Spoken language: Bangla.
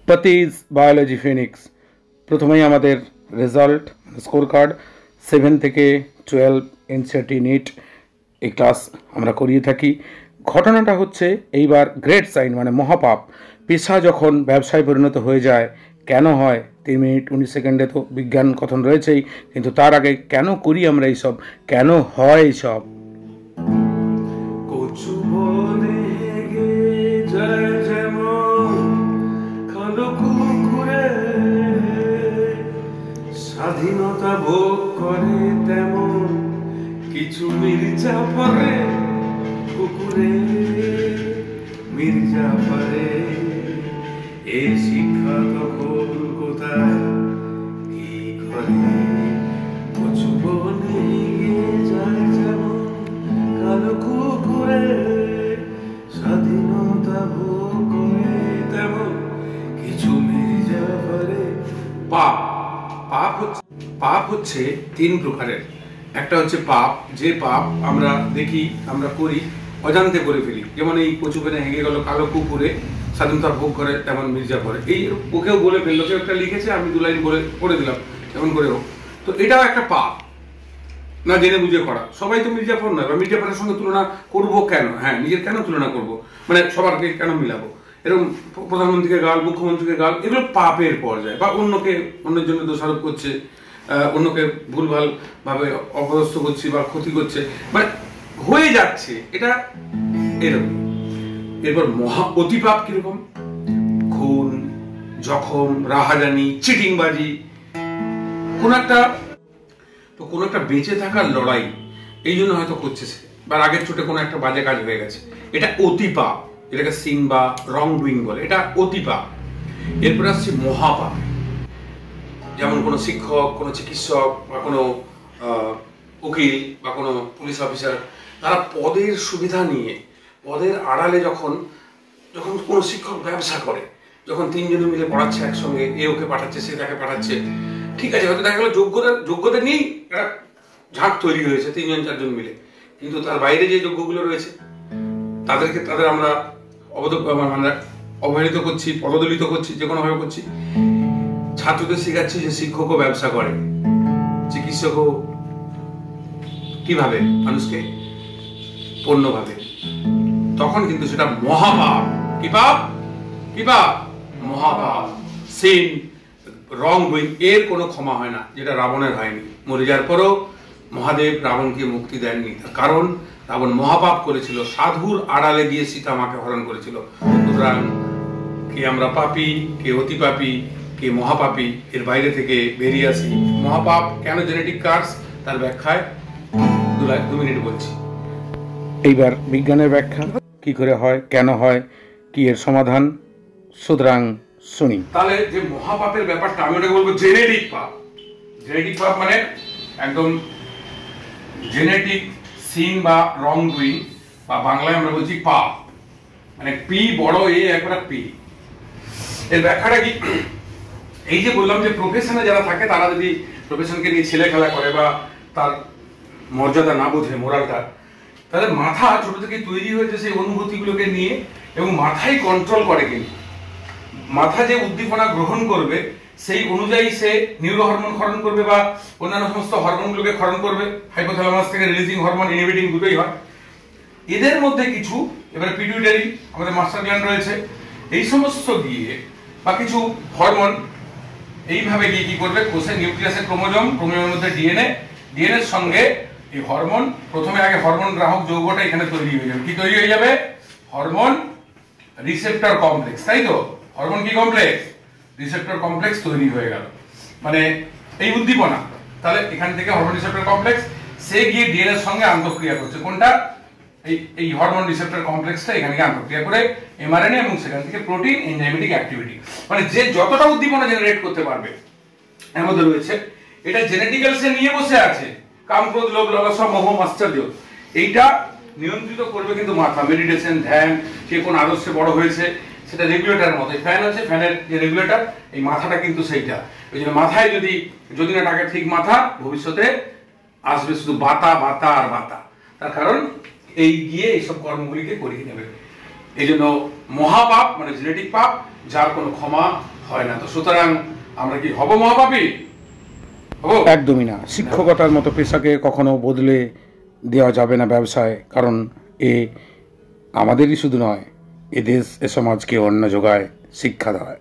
পতিজ বায়োলজি ফিনিক্স। প্রথমেই আমাদের রেজাল্ট স্কোর কার্ড 7 থেকে 12 এনসিইআরটি নিট এই ক্লাস আমরা করিয়ে থাকি। ঘটনাটা হচ্ছে এইবার গ্রেট সাইন মানে মহাপাপ, পেশা যখন ব্যবসায় পরিণত হয়ে যায় কেন হয় 3 মিনিট 19 সেকেন্ডে তো বিজ্ঞান কথন রয়েছেই, কিন্তু তার আগে কেন করি আমরা এইসব, কেন হয় এইসব। স্বাধীনতা ভোগ করে তেমন কিছু মির্জা পরে কুকুরে মির্জা পরে এ শিক্ষা তখন কোথায় কি করে কচু বনে যায় যেমন কালো কুকুরে স্বাধীনতা ভোগ করে তেমন কিছু মির্জা পরে। পাপ হচ্ছে 3 প্রকারের। একটা হচ্ছে পাপ, যে পাপ আমরা দেখি আমরা করি অজান্তে করে ফেলি, যেমন এই কচু পেনে হেগে গেল কালো কুকুরে স্বাধীনতা ভোগ করে তেমন মির্জা পরে, এই ওকেও বলে ফেললো, কেউ একটা লিখেছে আমি 2 লাইন বলে পড়ে দিলাম তেমন করে হোক, তো এটাও একটা পাপ না জেনে বুঝে করা। সবাই তো মির্জাফর নয়, বা মির্জাফরের সঙ্গে তুলনা করবো কেন, হ্যাঁ নিজের কেন তুলনা করব, মানে সবারকে কেন মিলাবো, এরকম প্রধানমন্ত্রীকে গাল মুখ্যমন্ত্রীকে গাল, এগুলো পাপের পর্যায়ে, বা অন্যের জন্য দোষারোপ করছে, অন্যকে ভুলভাল ভাবে অপদস্থ করছি বা ক্ষতি করছে, মানে হয়ে যাচ্ছে এটা এরকম। এরপর অতিপাপ কিরকম, খুন, জখম, রাহাজানি, চিটিংবাজি, কোন একটা বেঁচে থাকার লড়াই, এই জন্য হয়তো করছে সে, বা আগের চোটে কোনো একটা বাজে কাজ হয়ে গেছে, এটা অতিপাপ, এটাকে সিন বা রং ডুইং বলে, এটা অতিপাপ। এরপরে আসছে মহাপাপ, যেমন কোনো শিক্ষক, কোনো চিকিৎসক, বা কোনো উকিল, বা কোনো পুলিশ অফিসার, তারা পদের সুবিধা নিয়ে পদের আড়ালে যখন কোনো শিক্ষক ব্যবসা করে, যখন 3 জন মিলে পড়াচ্ছে একসঙ্গে, এ ওকে পাঠাচ্ছে সে তাকে পাঠাচ্ছে, ঠিক আছে হয়তো দেখা গেল যোগ্যতা নিয়েই একটা ঝাঁক তৈরি হয়েছে 3 জন 4 জন মিলে, কিন্তু তার বাইরে যে যোগ্যগুলো রয়েছে তাদের আমরা অবহেলিত করছি, পদদলিত করছি, যে কোনো ভাবে করছি। ছাত্রদের শেখাচ্ছি যে শিক্ষকও ব্যবসা করে, চিকিৎসকও কিভাবে মানুষকে পণ্য ভাবে, তখন কিন্তু সেটা মহাপাপ। কি পাপ মহাপাপ, সিন, রং ডুইং, এর কোনো ক্ষমা হয় না, যেটা রাবণের হয়নি। মরে যাওয়ার পরও মহাদেব রাবণকে মুক্তি দেননি, কারণ রাবণ মহাপাপ করেছিল, সাধুর আড়ালে গিয়ে সীতা মাকে হরণ করেছিল। সুতরাং কে আমরা পাপী, কে অতি পাপী, কে মহাপাপী, এর বাইরে থেকে বেরিয়ে আসি। মহাপাপ কেন জেনেটিক কার্স, তার ব্যাখ্যায় 2 মিনিট বলছি। এইবার বিজ্ঞানের ব্যাখ্যা, কি করে হয়, কেন হয়, কি এর সমাধান, সুতরাং শুনি। তাহলে যে মহাপাপের ব্যাপারটা, আমি ওটাকে বলবো জেনেটিক পাপ। জেনেটিক পাপ মানে একদম জেনেটিক সিন বা রং ডুইং, বা বাংলায় আমরা বলছি পাপ, মানে পি বড় এ একবার পি। এর ব্যাখ্যাটা কি, এই যে বললাম যে প্রফেশনে যারা থাকে তারা যদি প্রফেশনকে নিয়ে ছেলে খেলা করে বা তার মর্যাদা না বোঝে, মোরালটা, তাদের মাথা ছোট থেকে তৈরি হয়েছে সেই অনুভূতিগুলোকে নিয়ে, এবং মাথায় কন্ট্রোল করে, কিন্তু মাথা যে উদ্দীপনা গ্রহণ করবে সেই অনুযায়ী সে নিউরো হরমোন ক্ষরণ করবে, বা অন্যান্য সমস্ত হরমোনগুলোকে ক্ষরণ করবে। হাইপোথ্যালামাস থেকে রিলিজিং হরমোন, ইনহিবিটিং দুটোই হয়। এদের মধ্যে কিছু, এবারে পিটুইটারি আমাদের মাস্টার গ্ল্যান্ড রয়েছে, এই সমস্ত গিয়ে বা কিছু হরমোন এইভাবে গিয়ে কি করবে, কোষের নিউক্লিয়াসের ক্রোমোজোমের মধ্যে ডিএনএর সঙ্গে এই হরমোন, প্রথমে আগে হরমোন গ্রাহক যৌগটা এখানে তৈরি হয়ে যাবে। কি তৈরি হয়ে যাবে? হরমোন রিসেপ্টর কমপ্লেক্স, তাই তো? হরমোন কি কমপ্লেক্স? রিসেপ্টর কমপ্লেক্স তৈরি হয়ে গেল, মানে এই উদ্দীপনা। তাহলে এখান থেকে হরমোন রিসেপ্টর কমপ্লেক্স, সে গিয়ে ডিএনএর সঙ্গে আন্তঃক্রিয়া করছে। কোনটা? এই হরমোন রিসেপ্টর কমপ্লেক্সটা এখানে গিয়ে আন্তঃক্রিয়া করে এমআরএনএ, এবং সেখান থেকে প্রোটিন, এনজাইমেটিক অ্যাক্টিভিটি, মানে যে যতটা উদ্দীপনা জেনারেট করতে পারবে এর মধ্যে রয়েছে। এটা জেনেটিক্যাল সে নিয়ে বসে আছে, কাম, ক্রোধ, লোভ, লালসা, মোহ, মাশ্চর্য, এইটা নিয়ন্ত্রিত করবে কিন্তু মাথা। মেডিটেশন, ধ্যান, সে কোন আদর্শে বড় হয়েছে সেটা রেগুলেটরের মতো। ফ্যান আছে, ফ্যানের যে রেগুলেটর, এই মাথাটা কিন্তু সেইটা। ওই জন্য মাথায় যদি না টাকে ঠিক মাথা, ভবিষ্যতে আসবে শুধু বাতা বাতা আর বাতা। তার কারণ এই গিয়ে এইসব কর্মগুলিকে করিয়ে নেবে। এই জন্য মহাপাপ মানে জেনেটিক পাপ, যার কোনো ক্ষমা হয় না। তো সুতরাং আমরা কি হব মহাপাপী? হব? একদমই না। শিক্ষকতার মতো পেশাকে কখনো বদলে দেওয়া যাবে না ব্যবসায়, কারণ এ আমাদেরই শুধু নয়, এ দেশ এ সমাজকে অন্ন যোগায়, শিক্ষা দেয়।